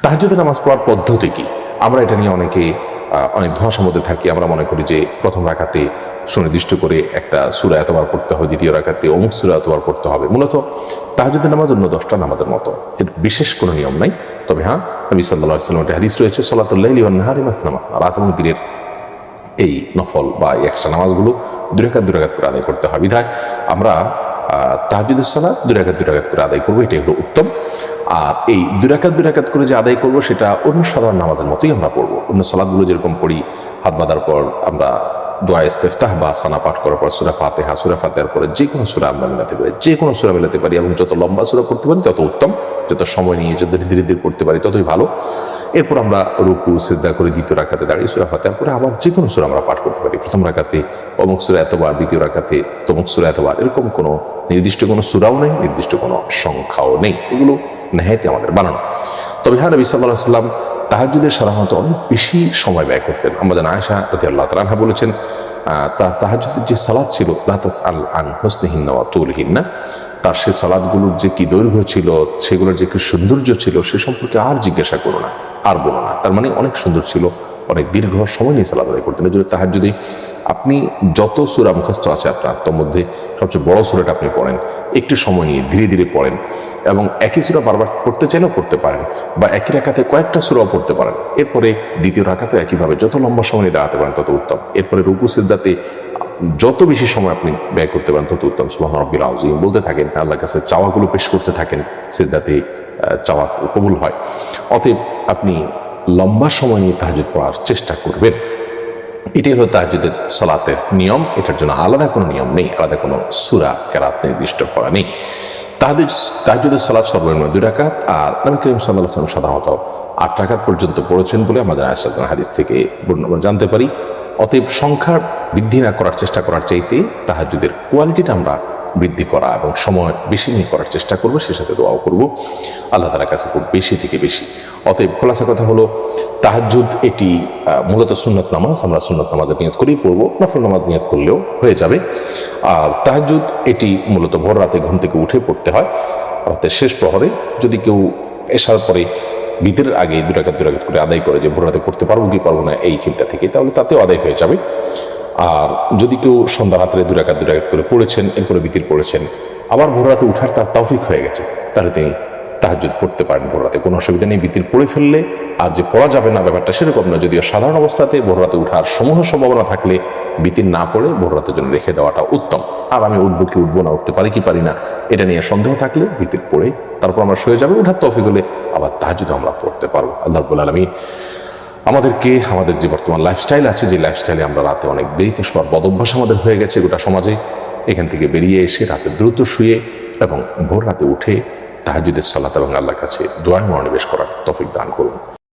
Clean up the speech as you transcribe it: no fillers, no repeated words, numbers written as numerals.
তাহাজ্জুদের নামাজ পড়ার পদ্ধতি কি? আমরা এটা নিয়ে অনেক ধোঁয়াশার মধ্যে থাকি। আমরা মনে করি যে প্রথম রাকাতে সুনির্দিষ্ট করে একটা সূরা এতবার পড়তে হবে, দ্বিতীয় রাকাতে অমুক সূরা এতবার পড়তে হবে। মূলত তাহাজ্জুদের নামাজ অন্য 10টা নামাজের মতো, এর বিশেষ কোনো নিয়ম নাই। তবে হ্যাঁ, নবী সাল্লাল্লাহু আলাইহি ওয়াসাল্লামের হাদিস রয়েছে, সালাতুল লাইলি ওয়ান নাহারি মাসনা, রাত এবং দিনের এই নফল বা এক্সট্রা নামাজগুলো 2 রাকাত করে আদায় করতে হয়। বিধায় আমরা তাহাজ্জুদের সালাত 2 রাকাত করে আদায় করবো, এটাই হলো উত্তম। আর এই 2 রাকাত করে যে আদায় করবো সেটা অন্য সাধারণ নামাজের মতোই আমরা পড়বো। অন্য সালাতগুলো যেরকম পড়ি, হাত বাঁধার পর আমরা দোয়া ইস্তেফতাহ বা সানা পাঠ করার পর সূরা ফাতিহার পরে যে কোনো সূরা আমরা মেলাতে পারি, যে কোনো সূরা মেলাতে পারি, এবং যত লম্বা সূরা পড়তে পারি তত উত্তম, যত সময় নিয়ে যত ধীরে ধীরে পড়তে পারি ততই ভালো। এরপর আমরা রুকু সিজদা করে দ্বিতীয় রাকাতে দাঁড়িয়ে সূরা ফাতিহার পরে আবার যে কোনো সূরা আমরা পাঠ করতে পারি। প্রথম রাকাতে অমুক সূরা এতবার, দ্বিতীয় রাকাতে তমুক সূরা এতবার, এরকম কোনো নির্দিষ্ট কোনো সূরাও নেই, নির্দিষ্ট কোনো সংখ্যাও নেই। এগুলো নেহায়েতই আমাদের বানানো। তবে হ্যাঁ, নবী সাল্লাল্লাহু আলাইহি ওয়াসাল্লাম তাহাজ্জুদের সাধারণত অনেক বেশি সময় ব্যয় করতেন। আমাদের আয়েশা রাদিয়াল্লাহু তাআলা আনহা বলেছেন, তাহাজ্জুদের যে সালাত ছিল, লা তাসআল আন হুসনিহিন্না ওয়া তুলহিন্না, তার সে সালাদগুলোর যে কি দৈর্ঘ্য ছিল, সেগুলোর যে কি সৌন্দর্য ছিল, সে সম্পর্কে আর জিজ্ঞাসা করো না, আর বলো না। তার মানে অনেক সুন্দর ছিল, অনেক দীর্ঘ সময় নিয়ে সালাত আদায় করতেন। এই জন্য তাহাজ্জুদে আপনি যত সূরা মুখস্থ আছে আপনার, তার মধ্যে সবচেয়ে বড় সূরাটা আপনি পড়েন, একটু সময় নিয়ে ধীরে ধীরে পড়েন, এবং একই সূরা বারবার পড়তে চাইলেও পড়তে পারেন, বা একই রাকাতে কয়েকটা সূরাও পড়তে পারেন। এরপরে দ্বিতীয় রাকাতে একইভাবে যত লম্বা সময় নিয়ে দাঁড়াতে পারেন তত উত্তম। এরপরে রুকু সিজদাতে যত বেশি সময় আপনি ব্যয় করতে পারেন তত উত্তম। সুবহান রাব্বিল আযীম বলতে থাকেন, আল্লাহর কাছে চাওয়াগুলো পেশ করতে থাকেন, সিজদাতে চাওয়া কবুল হয়। অতএব আপনি লম্বা সময় নিয়ে তাহাজ্জুদ পড়ার চেষ্টা করবেন। এটাই হলো তাহাজ্জুদের সালাতের নিয়ম। এটার জন্য আলাদা কোনো নিয়ম নেই, আলাদা কোনো সূরা কেরাত নির্দিষ্ট করা নেই। তাহাজ্জুদের সালাত সর্বনিম্ন 2 রাকাত, আর নবী করিম সাল্লাল্লাহু আলাইহি ওয়াসাল্লাম সাধারণত 8 রাকাত পর্যন্ত পড়েছেন বলে আমাদের আয়েশা হাদিস থেকে আমরা জানতে পারি। অতএব সংখ্যা বৃদ্ধি না করার চেষ্টা করার চাইতে তাহাজ্জুদের কোয়ালিটিটা আমরা বৃদ্ধি করা এবং সময় বেশি নিয়ে করার চেষ্টা করবো, সে সাথে দোয়াও করবো আল্লাহ তাআলার কাছে খুব বেশি থেকে বেশি। অতএব খোলাসা কথা হলো, তাহাজ্জুদ এটি মূলত সুন্নত নামাজ। আমরা সুন্নত নামাজের নিয়ত করেই পড়বো, নফল নামাজ নিয়ত করলেও হয়ে যাবে। আর তাহাজ্জুদ এটি মূলত ভোর রাতে ঘুম থেকে উঠে পড়তে হয়, রাতের শেষ প্রহরে। যদি কেউ এশার পরে ভিতরের আগে 2 রাকাত করে আদায় করে, যে ভোর রাতে করতে পারবো কি পারবো না এই চিন্তা থেকে, তাহলে তাতেও আদায় হয়ে যাবে। আর যদি কেউ সন্ধ্যা রাত্রে 2 রাকাত করে পড়েছেন, এরপরে বিতির পড়েছেন, আবার ভোর রাতে উঠার তার তৌফিক হয়ে গেছে, তাহলে তিনি তাহাজ্জুদ পড়তে পারেন ভোর রাতে, কোনো অসুবিধা নেই। বিতির পড়ে ফেললে আর যে পড়া যাবে না ব্যাপারটা সেরকম না। যদিও সাধারণ অবস্থাতে ভোর রাতে উঠার সমূহ সম্ভাবনা থাকলে বিতির না পড়ে ভোর রাতের জন্য রেখে দেওয়াটা উত্তম। আর আমি উঠবো কি উঠবো না, উঠতে পারি কি পারি না, এটা নিয়ে সন্দেহ থাকলে বিতির পড়ে তারপর আমরা শুয়ে যাবে, উঠার তৌফিক হলে আবার তাহাজ্জুদ আমরা পড়তে পারবো। আল্লাহ রাব্বুল আলামিন আমাদেরকে আমাদের যে বর্তমান লাইফস্টাইল আছে, যে লাইফস্টাইলে আমরা রাতে অনেক দেরিতে শোয়ার বদভ্যাস আমাদের হয়ে গেছে গোটা সমাজে, এখান থেকে বেরিয়ে এসে রাতে দ্রুত শুয়ে এবং ভোর রাতে উঠে তাহাজ্জুদের সালাত এবং আল্লাহর কাছে দোয়ায় মনোনিবেশ করার তৌফিক দান করুন।